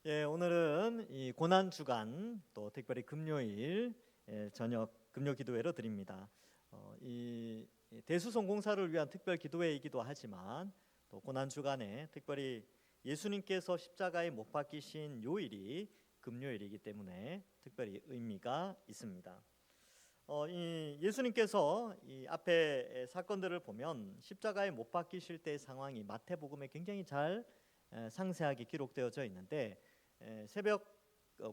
예, 오늘은 이 고난 주간 또 특별히 금요일 저녁 금요 기도회로 드립니다. 이 대수송 공사를 위한 특별 기도회이기도 하지만 또 고난 주간에 특별히 예수님께서 십자가에 못 박히신 요일이 금요일이기 때문에 특별히 의미가 있습니다. 이 예수님께서 이 앞에 사건들을 보면 십자가에 못 박히실 때의 상황이 마태복음에 굉장히 잘 상세하게 기록되어져 있는데 새벽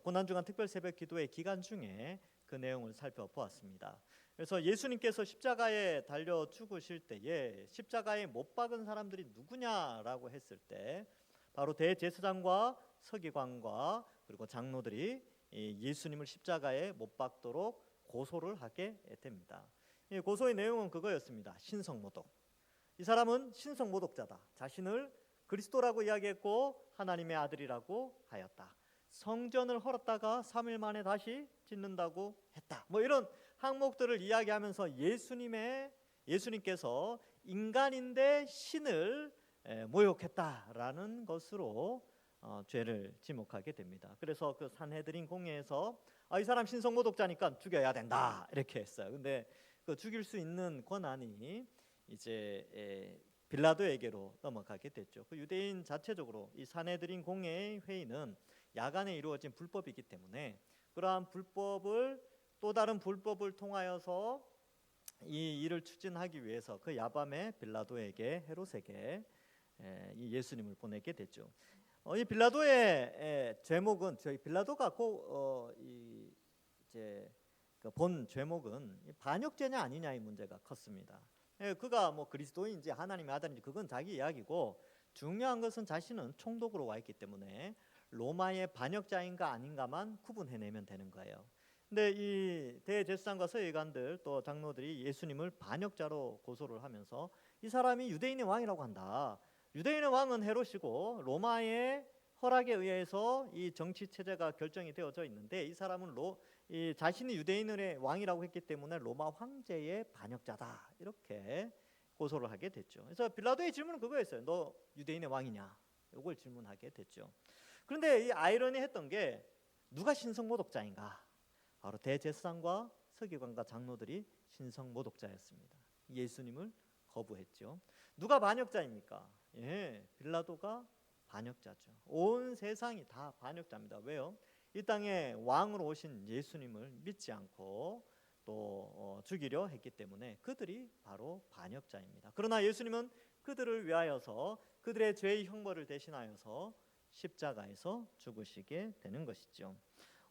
고난주간 특별 새벽 기도의 기간 중에 그 내용을 살펴보았습니다. 그래서 예수님께서 십자가에 달려 죽으실 때에 십자가에 못 박은 사람들이 누구냐라고 했을 때 바로 대제사장과 서기관과 그리고 장로들이 예수님을 십자가에 못 박도록 고소를 하게 됩니다. 이 고소의 내용은 그거였습니다. 신성모독. 이 사람은 신성모독자다. 자신을 그리스도라고 이야기했고 하나님의 아들이라고 하였다. 성전을 헐었다가 3일 만에 다시 짓는다고 했다. 뭐 이런 항목들을 이야기하면서 예수님께서 인간인데 신을 모욕했다라는 것으로 죄를 지목하게 됩니다. 그래서 그 산헤드린 공회에서 이 사람 신성모독자니까 죽여야 된다 이렇게 했어요. 근데 그 죽일 수 있는 권한이 이제 빌라도에게로 넘어가게 됐죠. 그 유대인 자체적으로 이 산헤드린 공회의 회의는 야간에 이루어진 불법이기 때문에 그러한 불법을 또 다른 불법을 통하여서 이 일을 추진하기 위해서 그 야밤에 빌라도에게 헤롯에게 이 예수님을 보내게 됐죠. 이 빌라도의 제목은 저희 빌라도가 이제 본 제목은 반역죄냐 아니냐의 문제가 컸습니다. 그가 뭐 그리스도인지 하나님의 아들인지 그건 자기 이야기고 중요한 것은 자신은 총독으로 와 있기 때문에 로마의 반역자인가 아닌가만 구분해내면 되는 거예요. 근데 이 대제사장과 서기관들 또 장로들이 예수님을 반역자로 고소를 하면서 이 사람이 유대인의 왕이라고 한다. 유대인의 왕은 헤롯이고 로마의 허락에 의해서 이 정치 체제가 결정이 되어져 있는데 이 사람은 이 자신이 유대인의 왕이라고 했기 때문에 로마 황제의 반역자다 이렇게 고소를 하게 됐죠. 그래서 빌라도의 질문은 그거였어요. 너 유대인의 왕이냐? 이걸 질문하게 됐죠. 그런데 이 아이러니했던 게 누가 신성모독자인가? 바로 대제사장과 서기관과 장로들이 신성모독자였습니다. 예수님을 거부했죠. 누가 반역자입니까? 빌라도가 반역자죠. 온 세상이 다 반역자입니다. 왜요? 이 땅에 왕으로 오신 예수님을 믿지 않고 또 죽이려 했기 때문에 그들이 바로 반역자입니다. 그러나 예수님은 그들을 위하여서 그들의 죄의 형벌을 대신하여서 십자가에서 죽으시게 되는 것이죠.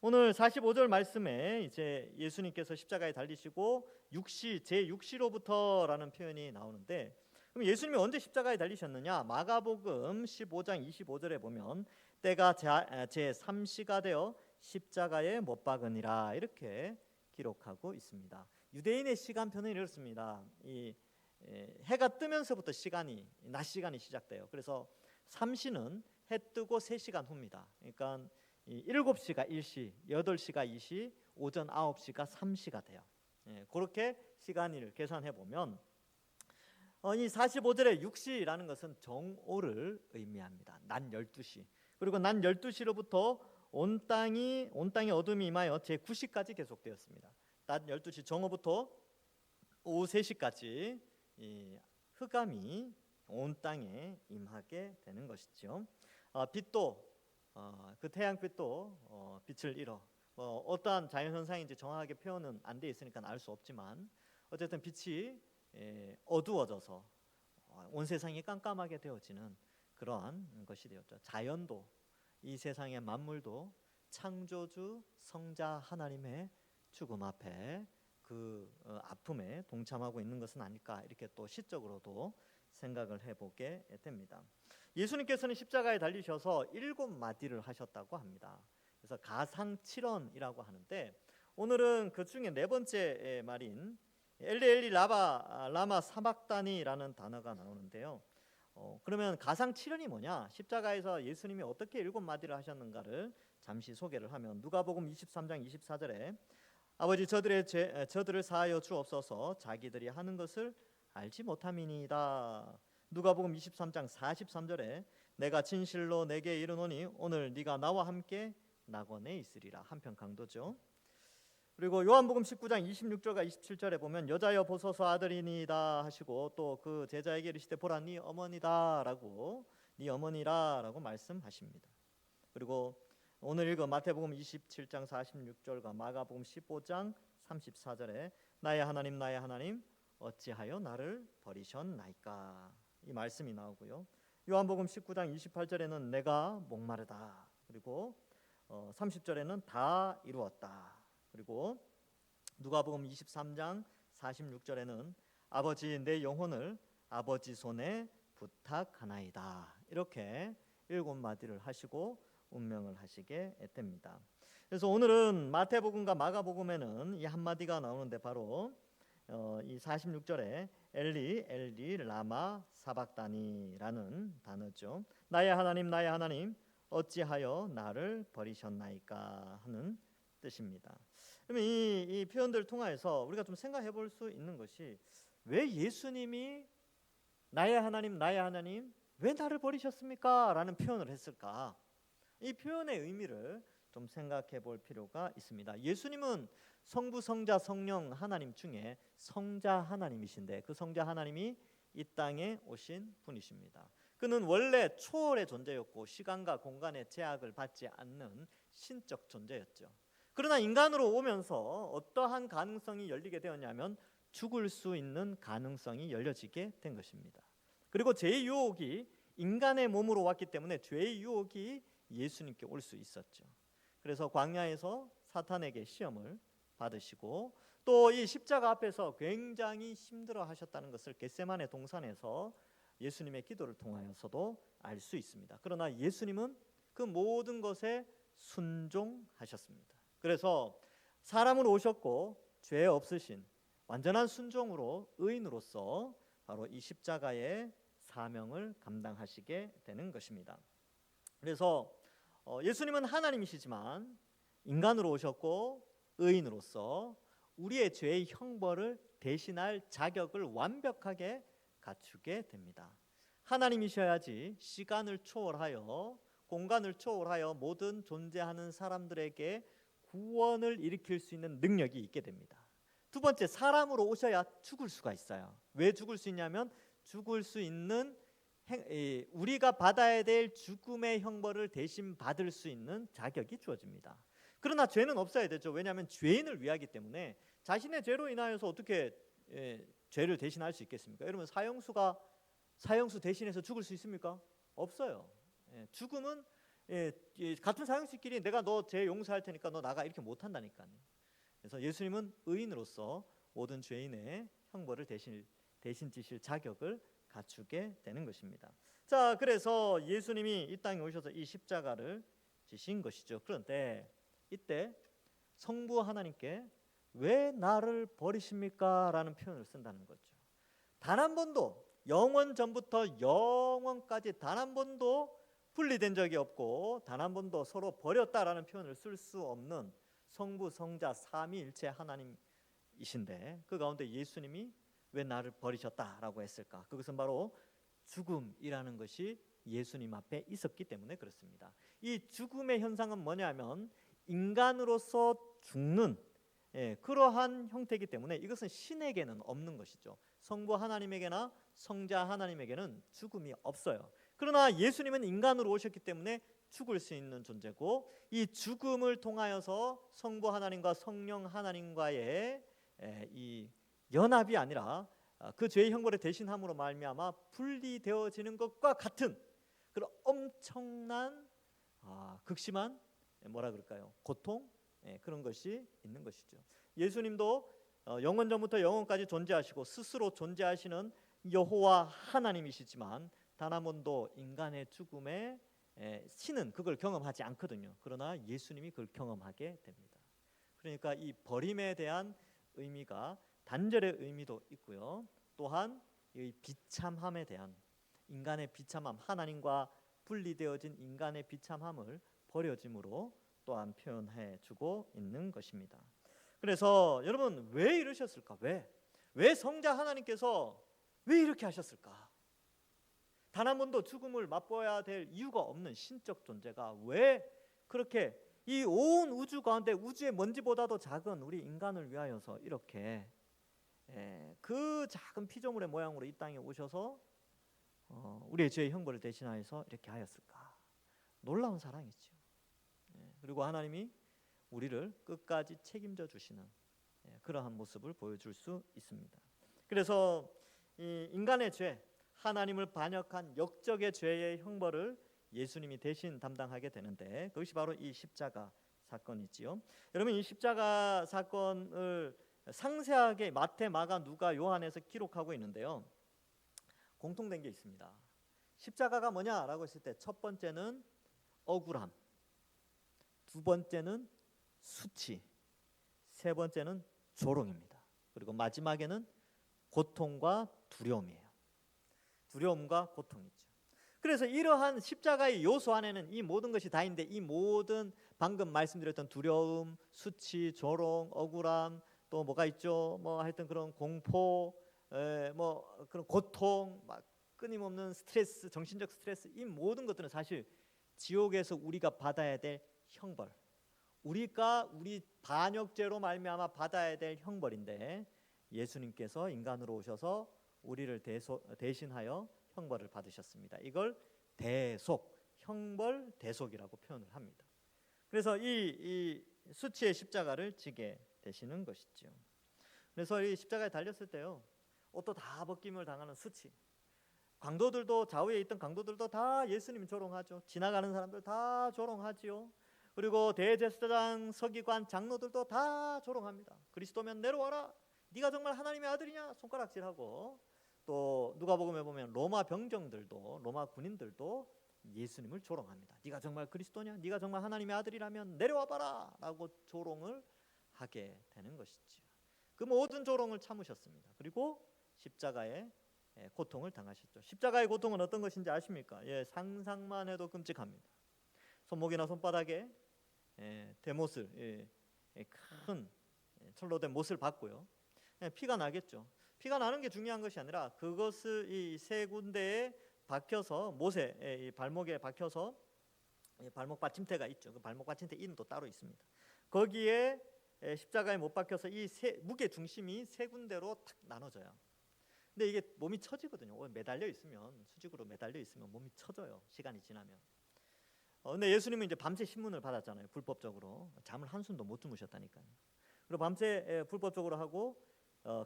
오늘 45절 말씀에 이제 예수님께서 십자가에 달리시고 제6시로부터라는 표현이 나오는데 그럼 예수님이 언제 십자가에 달리셨느냐? 마가복음 15장 25절에 보면 때가 제3시가 되어 십자가에 못 박으니라 이렇게 기록하고 있습니다. 유대인의 시간표는 이렇습니다. 이 해가 뜨면서부터 낮 시간이 시작돼요. 그래서 3시는 해 뜨고 3시간 후입니다. 그러니까 7시가 1시, 8시가 2시, 오전 9시가 3시가 돼요. 그렇게 시간을 계산해 보면 이 45절의 6시라는 것은 정오를 의미합니다. 낮 12시. 그리고 낮 12시로부터 온 땅에 어둠이 임하여 제9시까지 계속되었습니다. 낮 12시 정오부터 오후 3시까지 이 흑암이 온 땅에 임하게 되는 것이죠. 빛도 그 태양빛도 빛을 잃어 어떠한 자연현상인지 정확하게 표현은 안 돼 있으니까 알 수 없지만 어쨌든 빛이 어두워져서 온 세상이 깜깜하게 되어지는 그러한 것이 되었죠. 자연도 이 세상의 만물도 창조주 성자 하나님의 죽음 앞에 그 아픔에 동참하고 있는 것은 아닐까 이렇게 또 시적으로도 생각을 해보게 됩니다. 예수님께서는 십자가에 달리셔서 7마디를 하셨다고 합니다. 그래서 가상칠언이라고 하는데 오늘은 그 중에 4번째 말인 엘리 라마 사박다니라는 단어가 나오는데요. 그러면 가상칠언이 뭐냐? 십자가에서 예수님이 어떻게 7마디를 하셨는가를 잠시 소개를 하면 누가복음 23장 24절에 아버지 저들을 사하여 주옵소서 자기들이 하는 것을 알지 못함이니이다. 누가복음 23장 43절에 내가 진실로 내게 이르노니 오늘 네가 나와 함께 낙원에 있으리라. 한편 강도죠. 그리고 요한복음 19장 26절과 27절에 보면 여자여 보소서 아들이니이다 하시고 또 그 제자에게 이르시되 보라 네 어머니다라고 네 어머니라라고 말씀하십니다. 그리고 오늘 읽은 마태복음 27장 46절과 마가복음 15장 34절에 나의 하나님 어찌하여 나를 버리셨나이까 이 말씀이 나오고요. 요한복음 19장 28절에는 내가 목마르다. 그리고 30절에는 다 이루었다. 그리고 누가복음 23장 46절에는 아버지 내 영혼을 아버지 손에 부탁하나이다. 이렇게 7마디를 하시고 운명을 하시게 됩니다. 그래서 오늘은 마태복음과 마가복음에는 이 한마디가 나오는데 바로 이 46절에 엘리 엘리 라마 사박다니라는 단어죠. 나의 하나님 어찌하여 나를 버리셨나이까 하는 뜻입니다. 그러면 이 표현들을 통해서 우리가 좀 생각해 볼 수 있는 것이 왜 예수님이 나의 하나님 왜 나를 버리셨습니까? 라는 표현을 했을까? 이 표현의 의미를 좀 생각해 볼 필요가 있습니다. 예수님은 성부, 성자, 성령 하나님 중에 성자 하나님이신데 그 성자 하나님이 이 땅에 오신 분이십니다. 그는 원래 초월의 존재였고 시간과 공간의 제약을 받지 않는 신적 존재였죠. 그러나 인간으로 오면서 어떠한 가능성이 열리게 되었냐면 죽을 수 있는 가능성이 열려지게 된 것입니다. 그리고 죄의 유혹이 인간의 몸으로 왔기 때문에 죄의 유혹이 예수님께 올 수 있었죠. 그래서 광야에서 사탄에게 시험을 받으시고 또 이 십자가 앞에서 굉장히 힘들어 하셨다는 것을 겟세마네 동산에서 예수님의 기도를 통하여서도 알 수 있습니다. 그러나 예수님은 그 모든 것에 순종하셨습니다. 그래서 사람으로 오셨고 죄 없으신 완전한 순종으로 의인으로서 바로 이 십자가의 사명을 감당하시게 되는 것입니다. 그래서 예수님은 하나님이시지만 인간으로 오셨고 의인으로서 우리의 죄의 형벌을 대신할 자격을 완벽하게 갖추게 됩니다. 하나님이셔야지 시간을 초월하여 공간을 초월하여 모든 존재하는 사람들에게 구원을 일으킬 수 있는 능력이 있게 됩니다. 두 번째, 사람으로 오셔야 죽을 수가 있어요. 왜 죽을 수 있냐면 죽을 수 있는 우리가 받아야 될 죽음의 형벌을 대신 받을 수 있는 자격이 주어집니다. 그러나 죄는 없어야 되죠. 왜냐하면 죄인을 위하기 때문에 자신의 죄로 인하여서 어떻게 죄를 대신할 수 있겠습니까? 여러분 사형수 대신해서 죽을 수 있습니까? 없어요. 죽음은 같은 사형수끼리 내가 너 죄 용서할 테니까 너 나가 이렇게 못한다니까요. 그래서 예수님은 의인으로서 모든 죄인의 형벌을 대신 지실 자격을 갖추게 되는 것입니다. 자, 그래서 예수님이 이 땅에 오셔서 이 십자가를 지신 것이죠. 그런데 이때 성부 하나님께 왜 나를 버리십니까? 라는 표현을 쓴다는 거죠. 단 한 번도 영원 전부터 영원까지 단 한 번도 분리된 적이 없고 단 한 번도 서로 버렸다라는 표현을 쓸 수 없는 성부, 성자, 삼위일체 하나님이신데 그 가운데 예수님이 왜 나를 버리셨다라고 했을까? 그것은 바로 죽음이라는 것이 예수님 앞에 있었기 때문에 그렇습니다. 이 죽음의 현상은 뭐냐면 인간으로서 죽는 그러한 형태이기 때문에 이것은 신에게는 없는 것이죠. 성부 하나님에게나 성자 하나님에게는 죽음이 없어요. 그러나 예수님은 인간으로 오셨기 때문에 죽을 수 있는 존재고 이 죽음을 통하여서 성부 하나님과 성령 하나님과의 이 연합이 아니라 그 죄의 형벌을 대신함으로 말미암아 분리되어지는 것과 같은 그런 엄청난 극심한 고통 그런 것이 있는 것이죠. 예수님도 영원 전부터 영원까지 존재하시고 스스로 존재하시는 여호와 하나님이시지만 단 한 번도 인간의 죽음에 신은 그걸 경험하지 않거든요. 그러나 예수님이 그걸 경험하게 됩니다. 그러니까 이 버림에 대한 의미가 단절의 의미도 있고요. 또한 이 비참함에 대한 인간의 비참함, 하나님과 분리되어진 인간의 비참함을 버려짐으로 또한 표현해 주고 있는 것입니다. 그래서 여러분 왜 이러셨을까? 왜 성자 하나님께서 왜 이렇게 하셨을까? 단 한 번도 죽음을 맛보아야 될 이유가 없는 신적 존재가 왜 그렇게 이 온 우주 가운데 우주의 먼지보다도 작은 우리 인간을 위하여서 이렇게 그 작은 피조물의 모양으로 이 땅에 오셔서 우리의 죄의 형벌을 대신하여서 이렇게 하였을까? 놀라운 사랑이죠. 그리고 하나님이 우리를 끝까지 책임져 주시는 그러한 모습을 보여줄 수 있습니다. 그래서 이 인간의 죄, 하나님을 반역한 역적의 죄의 형벌을 예수님이 대신 담당하게 되는데 그것이 바로 이 십자가 사건이지요. 여러분, 이 십자가 사건을 상세하게 마태, 마가, 누가, 요한에서 기록하고 있는데요. 공통된 게 있습니다. 십자가가 뭐냐라고 했을 때 첫 번째는 억울함, 두 번째는 수치, 세 번째는 조롱입니다. 그리고 마지막에는 고통과 두려움이에요. 두려움과 고통이죠. 그래서 이러한 십자가의 요소 안에는 이 모든 것이 다 있는데 이 모든 방금 말씀드렸던 두려움, 수치, 조롱, 억울함, 또 뭐가 있죠? 뭐 하여튼 그런 공포, 뭐 그런 고통, 막 끊임없는 스트레스, 정신적 스트레스, 이 모든 것들은 사실 지옥에서 우리가 받아야 될 형벌, 우리가 우리 반역죄로 말미암아 받아야 될 형벌인데 예수님께서 인간으로 오셔서 우리를 대신하여 형벌을 받으셨습니다. 이걸 대속, 형벌 대속이라고 표현을 합니다. 그래서 이 수치의 십자가를 지게 되시는 것이죠. 그래서 이 십자가에 달렸을 때요, 옷도 다 벗김을 당하는 수치, 강도들도, 좌우에 있던 강도들도 다 예수님 조롱하죠. 지나가는 사람들 다 조롱하지요. 그리고 대제사장, 서기관, 장로들도 다 조롱합니다. 그리스도면 내려와라, 네가 정말 하나님의 아들이냐, 손가락질하고, 또 누가복음에 보면 로마 병정들도, 로마 군인들도 예수님을 조롱합니다. 네가 정말 그리스도냐, 네가 정말 하나님의 아들이라면 내려와봐라 라고 조롱을 하게 되는 것이죠. 그 모든 조롱을 참으셨습니다. 그리고 십자가에 고통을 당하셨죠. 십자가의 고통은 어떤 것인지 아십니까? 상상만 해도 끔찍합니다. 손목이나 손바닥에 대못을, 큰 철로 된 못을 받고요. 피가 나겠죠. 피가 나는 게 중요한 것이 아니라 그것을 이 세 군데에 박혀서, 못에, 이 발목에 박혀서, 발목 받침대가 있죠. 그 발목 받침대 이름도 따로 있습니다. 거기에 십자가에 못 박혀서 이 무게 중심이 세 군데로 탁 나눠져요. 근데 이게 몸이 처지거든요. 매달려 있으면, 수직으로 매달려 있으면 몸이 처져요. 시간이 지나면. 근데 예수님은 이제 밤새 신문을 받았잖아요. 불법적으로 잠을 한숨도 못 주무셨다니까요. 그리고 밤새 불법적으로 하고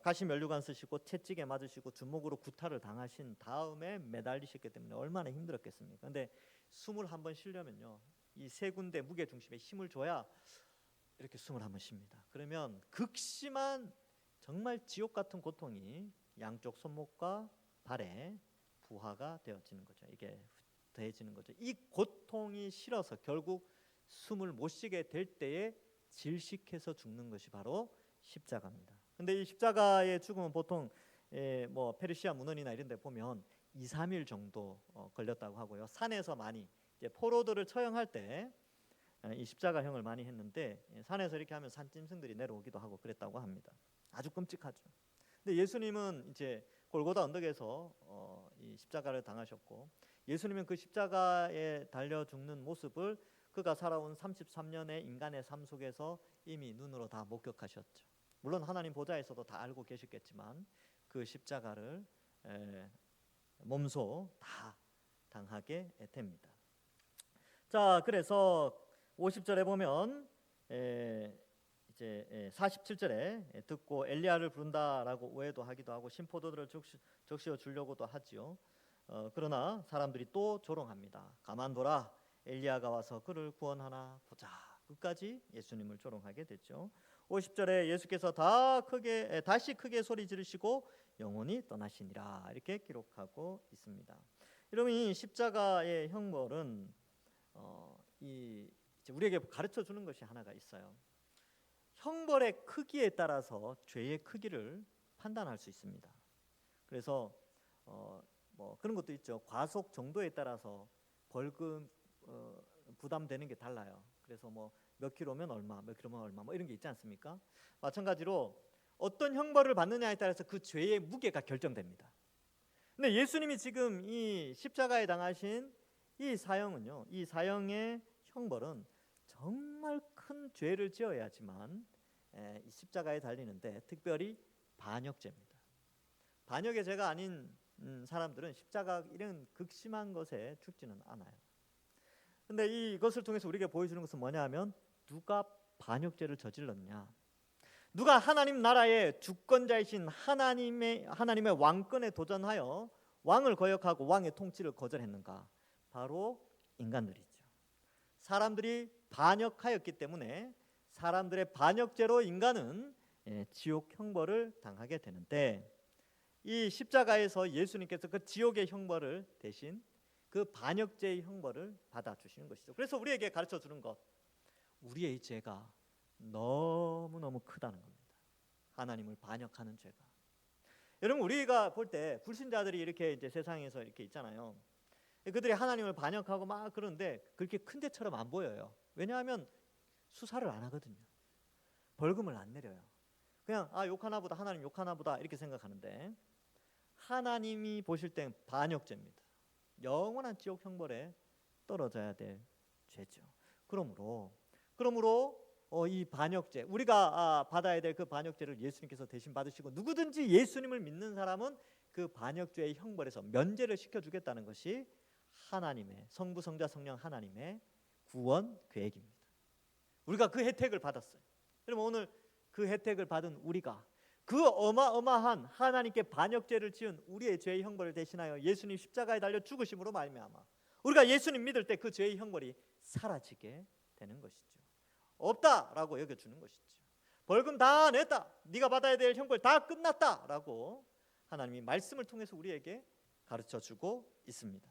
가시 면류관 쓰시고 채찍에 맞으시고 주먹으로 구타를 당하신 다음에 매달리셨기 때문에 얼마나 힘들었겠습니까? 근데 숨을 한번 쉬려면요, 이 세 군데 무게 중심에 힘을 줘야 이렇게 숨을 한번 쉽니다. 그러면 극심한 정말 지옥 같은 고통이 양쪽 손목과 발에 부하가 되어지는 거죠. 이게 더해지는 거죠. 이 고통이 싫어서 결국 숨을 못 쉬게 될 때에 질식해서 죽는 것이 바로 십자가입니다. 근데 이 십자가의 죽음은 보통 뭐 페르시아 문헌이나 이런 데 보면 2, 3일 정도 걸렸다고 하고요. 산에서 많이 이제 포로들을 처형할 때 이 십자가형을 많이 했는데 산에서 이렇게 하면 산짐승들이 내려오기도 하고 그랬다고 합니다. 아주 끔찍하죠. 근데 예수님은 이제 골고다 언덕에서 이 십자가를 당하셨고, 예수님은 그 십자가에 달려 죽는 모습을 그가 살아온 33년의 인간의 삶 속에서 이미 눈으로 다 목격하셨죠. 물론 하나님 보좌에서도 다 알고 계셨겠지만 그 십자가를 몸소 다 당하게 됩니다. 자, 그래서 50절에 보면 이제 47절에 듣고 엘리야를 부른다라고 오해도 하기도 하고 신포도들을 적시어 주려고도 하지요. 그러나 사람들이 또 조롱합니다. 가만둬라, 엘리야가 와서 그를 구원하나 보자. 끝까지 예수님을 조롱하게 됐죠. 50절에 예수께서 다시 크게 소리 지르시고 영원히 떠나시니라, 이렇게 기록하고 있습니다. 여러분, 이 십자가의 형벌은 이제 우리에게 가르쳐 주는 것이 하나가 있어요. 형벌의 크기에 따라서 죄의 크기를 판단할 수 있습니다. 그래서 뭐 그런 것도 있죠. 과속 정도에 따라서 벌금 부담되는 게 달라요. 그래서 뭐 몇 킬로면 얼마, 몇 킬로면 얼마, 뭐 이런 게 있지 않습니까? 마찬가지로 어떤 형벌을 받느냐에 따라서 그 죄의 무게가 결정됩니다. 근데 예수님이 지금 이 십자가에 당하신 이 사형은요, 이 사형의 형벌은 정말 큰 죄를 지어야지만 이 십자가에 달리는데, 특별히 반역죄입니다. 반역의 죄가 아닌 사람들은 십자가 이런 극심한 것에 죽지는 않아요. 근데 이것을 통해서 우리에게 보여주는 것은 뭐냐 하면, 누가 반역죄를 저질렀냐, 누가 하나님 나라의 주권자이신 하나님의 왕권에 도전하여 왕을 거역하고 왕의 통치를 거절했는가? 바로 인간들이죠. 사람들이 반역하였기 때문에 사람들의 반역죄로 인간은 지옥 형벌을 당하게 되는데, 이 십자가에서 예수님께서 그 지옥의 형벌을 대신 그 반역죄의 형벌을 받아주시는 것이죠. 그래서 우리에게 가르쳐 주는 것, 우리의 죄가 너무너무 크다는 겁니다. 하나님을 반역하는 죄가. 여러분, 우리가 볼 때 불신자들이 이렇게 이제 세상에서 이렇게 있잖아요. 그들이 하나님을 반역하고 막 그러는데 그렇게 큰 죄처럼 안 보여요. 왜냐하면 수사를 안 하거든요. 벌금을 안 내려요. 그냥 욕하나 보다, 하나님 욕하나 보다 이렇게 생각하는데, 하나님이 보실 땐 반역죄입니다. 영원한 지옥 형벌에 떨어져야 될 죄죠. 그러므로 이 반역죄, 우리가 받아야 될 그 반역죄를 예수님께서 대신 받으시고, 누구든지 예수님을 믿는 사람은 그 반역죄의 형벌에서 면제를 시켜주겠다는 것이 하나님의, 성부 성자 성령 하나님의 구원 계획입니다. 우리가 그 혜택을 받았어요. 그럼 오늘 그 혜택을 받은 우리가 그 어마어마한 하나님께 반역죄를 지은 우리의 죄의 형벌을 대신하여 예수님 십자가에 달려 죽으심으로 말미암아 우리가 예수님 믿을 때 그 죄의 형벌이 사라지게 되는 것이죠. 없다라고 여겨주는 것이죠. 벌금 다 냈다, 네가 받아야 될 형벌 다 끝났다라고 하나님이 말씀을 통해서 우리에게 가르쳐주고 있습니다.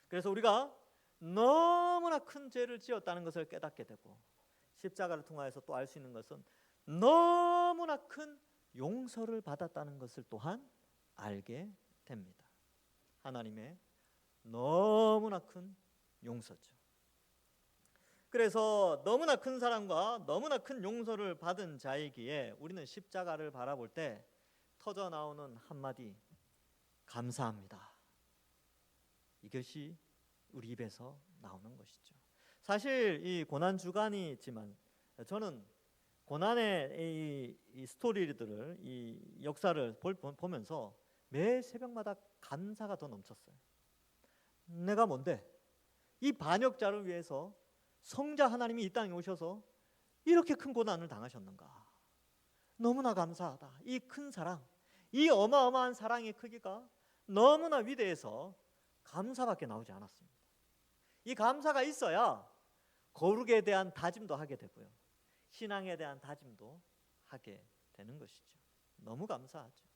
그래서 우리가 너무나 큰 죄를 지었다는 것을 깨닫게 되고, 십자가를 통하여서 또 알 수 있는 것은 너무나 큰 용서를 받았다는 것을 또한 알게 됩니다. 하나님의 너무나 큰 용서죠. 그래서 너무나 큰 사랑과 너무나 큰 용서를 받은 자이기에 우리는 십자가를 바라볼 때 터져 나오는 한마디, 감사합니다. 이것이 우리 입에서 나오는 것이죠. 사실 이 고난 주간이지만 저는 고난의 이 스토리들을, 이 역사를 보면서 매 새벽마다 감사가 더 넘쳤어요. 내가 뭔데 이 반역자를 위해서 성자 하나님이 이 땅에 오셔서 이렇게 큰 고난을 당하셨는가? 너무나 감사하다. 이 큰 사랑, 이 어마어마한 사랑의 크기가 너무나 위대해서 감사밖에 나오지 않았습니다. 이 감사가 있어야 거룩에 대한 다짐도 하게 되고요, 신앙에 대한 다짐도 하게 되는 것이죠. 너무 감사하죠.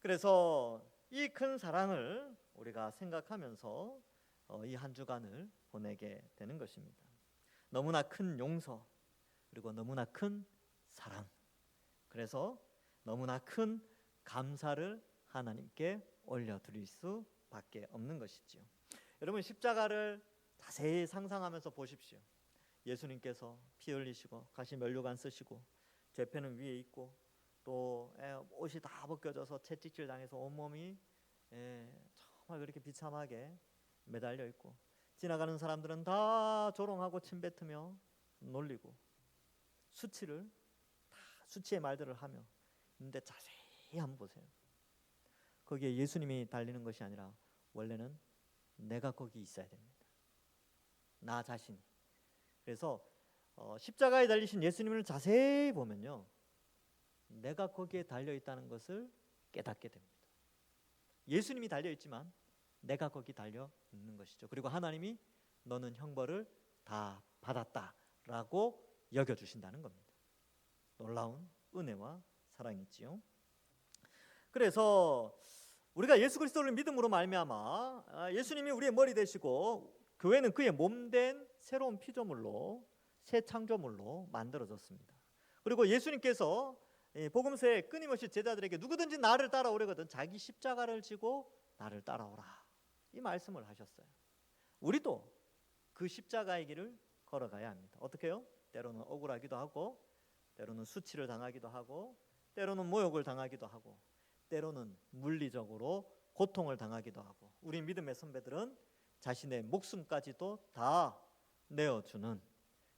그래서 이 큰 사랑을 우리가 생각하면서 이 한 주간을 보내게 되는 것입니다. 너무나 큰 용서, 그리고 너무나 큰 사랑, 그래서 너무나 큰 감사를 하나님께 올려드릴 수밖에 없는 것이지요. 여러분, 십자가를 자세히 상상하면서 보십시오. 예수님께서 피 흘리시고 가시 면류관 쓰시고 죄패는 위에 있고 또 옷이 다 벗겨져서 채찍질 당해서 온몸이 정말 그렇게 비참하게 매달려 있고, 지나가는 사람들은 다 조롱하고 침뱉으며 놀리고 수치의 말들을 하며 있는데, 자세히 한번 보세요. 거기에 예수님이 달리는 것이 아니라 원래는 내가 거기 있어야 됩니다. 나 자신이. 그래서 십자가에 달리신 예수님을 자세히 보면요, 내가 거기에 달려 있다는 것을 깨닫게 됩니다. 예수님이 달려 있지만 내가 거기 달려 있는 것이죠. 그리고 하나님이 너는 형벌을 다 받았다라고 여겨주신다는 겁니다. 놀라운 은혜와 사랑이지요. 그래서 우리가 예수 그리스도를 믿음으로 말미암아 예수님이 우리의 머리 되시고 교회는 그의 몸된 새로운 피조물로, 새 창조물로 만들어졌습니다. 그리고 예수님께서 복음서에 끊임없이 제자들에게 누구든지 나를 따라오려거든 자기 십자가를 지고 나를 따라오라, 이 말씀을 하셨어요. 우리도 그 십자가의 길을 걸어가야 합니다. 어떻게 해요? 때로는 억울하기도 하고, 때로는 수치를 당하기도 하고, 때로는 모욕을 당하기도 하고, 때로는 물리적으로 고통을 당하기도 하고, 우리 믿음의 선배들은 자신의 목숨까지도 다 내어주는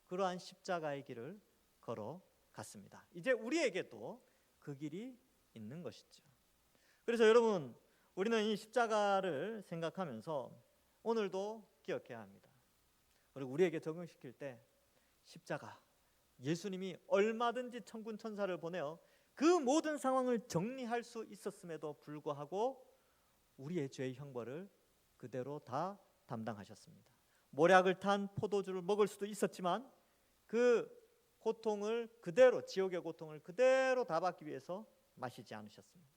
그러한 십자가의 길을 걸어갔습니다. 이제 우리에게도 그 길이 있는 것이죠. 그래서 여러분, 우리는 이 십자가를 생각하면서 오늘도 기억해야 합니다. 그리고 우리에게 적용시킬 때 십자가, 예수님이 얼마든지 천군 천사를 보내어 그 모든 상황을 정리할 수 있었음에도 불구하고 우리의 죄의 형벌을 그대로 다 담당하셨습니다. 모략을 탄 포도주를 먹을 수도 있었지만 그 고통을 그대로, 지옥의 고통을 그대로 다 받기 위해서 마시지 않으셨습니다.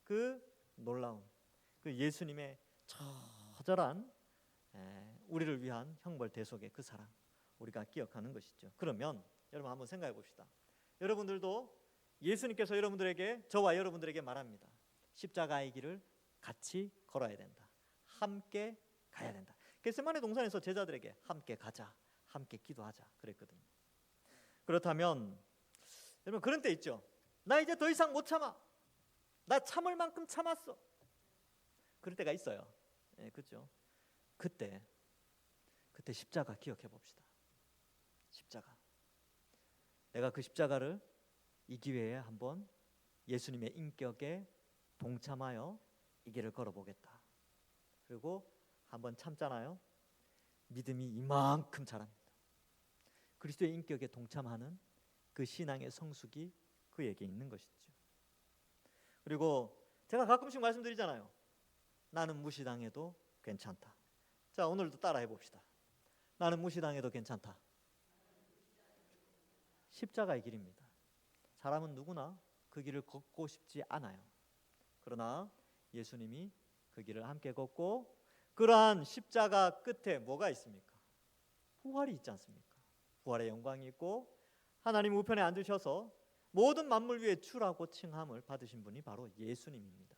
그 놀라운 그 예수님의 처절한 우리를 위한 형벌 대속의 그 사랑, 우리가 기억하는 것이죠. 그러면 여러분 한번 생각해 봅시다. 여러분들도 예수님께서 여러분들에게, 저와 여러분들에게 말합니다. 십자가의 길을 같이 걸어야 된다. 함께 가야 된다. 겟세마네 동산에서 제자들에게 함께 가자, 함께 기도하자 그랬거든요. 그렇다면 여러분, 그런 때 있죠. 나 이제 더 이상 못 참아. 나 참을 만큼 참았어. 그럴 때가 있어요. 그렇죠? 그때 십자가 기억해 봅시다. 십자가. 내가 그 십자가를 이 기회에 한번 예수님의 인격에 동참하여 이 길을 걸어보겠다. 그리고 한번 참잖아요. 믿음이 이만큼 자랍니다. 그리스도의 인격에 동참하는 그 신앙의 성숙이 그에게 있는 것이죠. 그리고 제가 가끔씩 말씀드리잖아요. 나는 무시당해도 괜찮다. 자, 오늘도 따라해 봅시다. 나는 무시당해도 괜찮다. 십자가의 길입니다. 사람은 누구나 그 길을 걷고 싶지 않아요. 그러나 예수님이 그 길을 함께 걷고, 그러한 십자가 끝에 뭐가 있습니까? 부활이 있지 않습니까? 부활의 영광이 있고, 하나님 우편에 앉으셔서 모든 만물 위에 주라고 칭함을 받으신 분이 바로 예수님입니다.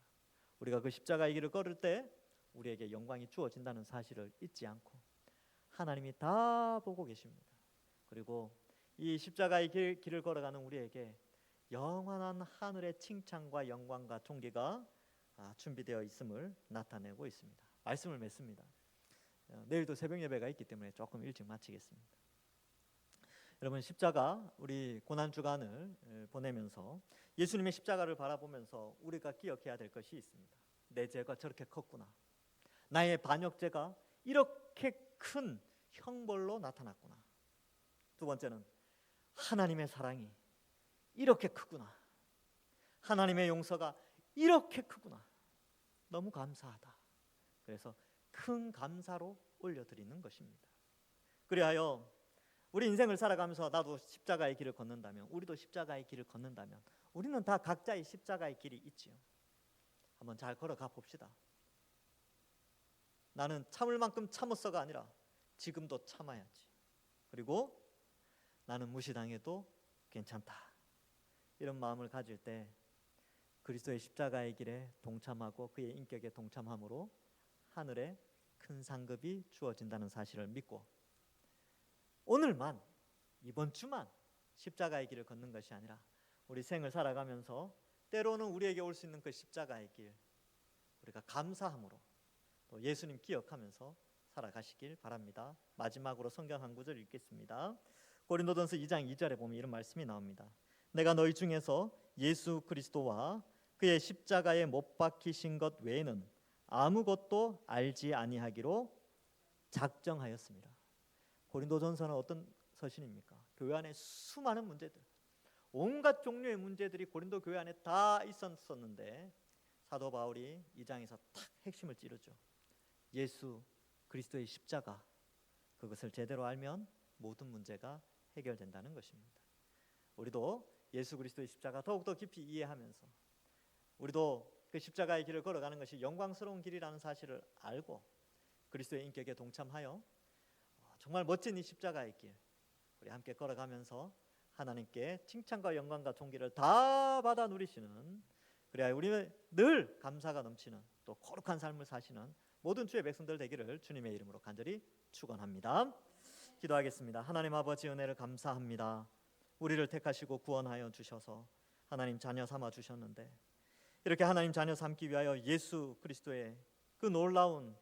우리가 그 십자가의 길을 걸을 때 우리에게 영광이 주어진다는 사실을 잊지 않고 하나님이 다 보고 계십니다. 그리고 이 십자가의 길을 걸어가는 우리에게 영원한 하늘의 칭찬과 영광과 존귀가 준비되어 있음을 나타내고 있습니다. 말씀을 맺습니다. 내일도 새벽 예배가 있기 때문에 조금 일찍 마치겠습니다. 여러분, 십자가, 우리 고난주간을 보내면서 예수님의 십자가를 바라보면서 우리가 기억해야 될 것이 있습니다. 내 죄가 저렇게 컸구나. 나의 반역죄가 이렇게 큰 형벌로 나타났구나. 두 번째는 하나님의 사랑이 이렇게 크구나. 하나님의 용서가 이렇게 크구나. 너무 감사하다. 그래서 큰 감사로 올려드리는 것입니다. 그리하여 우리 인생을 살아가면서 나도 십자가의 길을 걷는다면, 우리도 십자가의 길을 걷는다면, 우리는 다 각자의 십자가의 길이 있지요. 한번 잘 걸어가 봅시다. 나는 참을 만큼 참았어가 아니라 지금도 참아야지. 그리고 나는 무시당해도 괜찮다. 이런 마음을 가질 때 그리스도의 십자가의 길에 동참하고 그의 인격에 동참함으로 하늘에 큰 상급이 주어진다는 사실을 믿고, 오늘만, 이번 주만 십자가의 길을 걷는 것이 아니라 우리 생을 살아가면서 때로는 우리에게 올 수 있는 그 십자가의 길, 우리가 감사함으로 또 예수님 기억하면서 살아가시길 바랍니다. 마지막으로 성경 한 구절 읽겠습니다. 고린도전서 2장 2절에 보면 이런 말씀이 나옵니다. 내가 너희 중에서 예수 그리스도와 그의 십자가에 못 박히신 것 외에는 아무것도 알지 아니하기로 작정하였습니다. 고린도전서는 어떤 서신입니까? 교회 안에 수많은 문제들, 온갖 종류의 문제들이 고린도 교회 안에 다 있었는데 사도 바울이 이 장에서 탁 핵심을 찌르죠. 예수 그리스도의 십자가, 그것을 제대로 알면 모든 문제가 해결된다는 것입니다. 우리도 예수 그리스도의 십자가 더욱더 깊이 이해하면서 우리도 그 십자가의 길을 걸어가는 것이 영광스러운 길이라는 사실을 알고 그리스도의 인격에 동참하여 정말 멋진 이 십자가의 길 우리 함께 걸어가면서 하나님께 칭찬과 영광과 존귀를 다 받아 누리시는, 그래야 우리는 늘 감사가 넘치는 또 거룩한 삶을 사시는 모든 주의 백성들 되기를 주님의 이름으로 간절히 축원합니다. 기도하겠습니다. 하나님 아버지, 은혜를 감사합니다. 우리를 택하시고 구원하여 주셔서 하나님 자녀 삼아 주셨는데 이렇게 하나님 자녀 삼기 위하여 예수 그리스도의 그 놀라운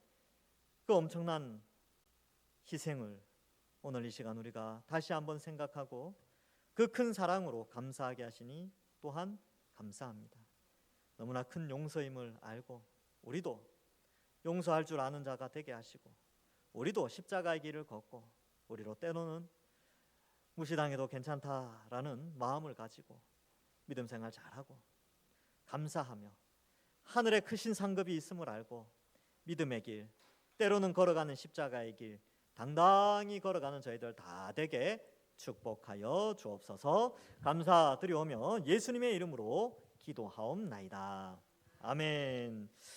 그 엄청난 희생을 오늘 이 시간 우리가 다시 한번 생각하고 그 큰 사랑으로 감사하게 하시니 또한 감사합니다. 너무나 큰 용서임을 알고 우리도 용서할 줄 아는 자가 되게 하시고 우리도 십자가의 길을 걷고 우리로 때로는 무시당해도 괜찮다라는 마음을 가지고 믿음 생활 잘하고 감사하며 하늘에 크신 상급이 있음을 알고 믿음의 길, 때로는 걸어가는 십자가의 길 당당히 걸어가는 저희들 다 되게 축복하여 주옵소서. 감사드리오며 예수님의 이름으로 기도하옵나이다. 아멘.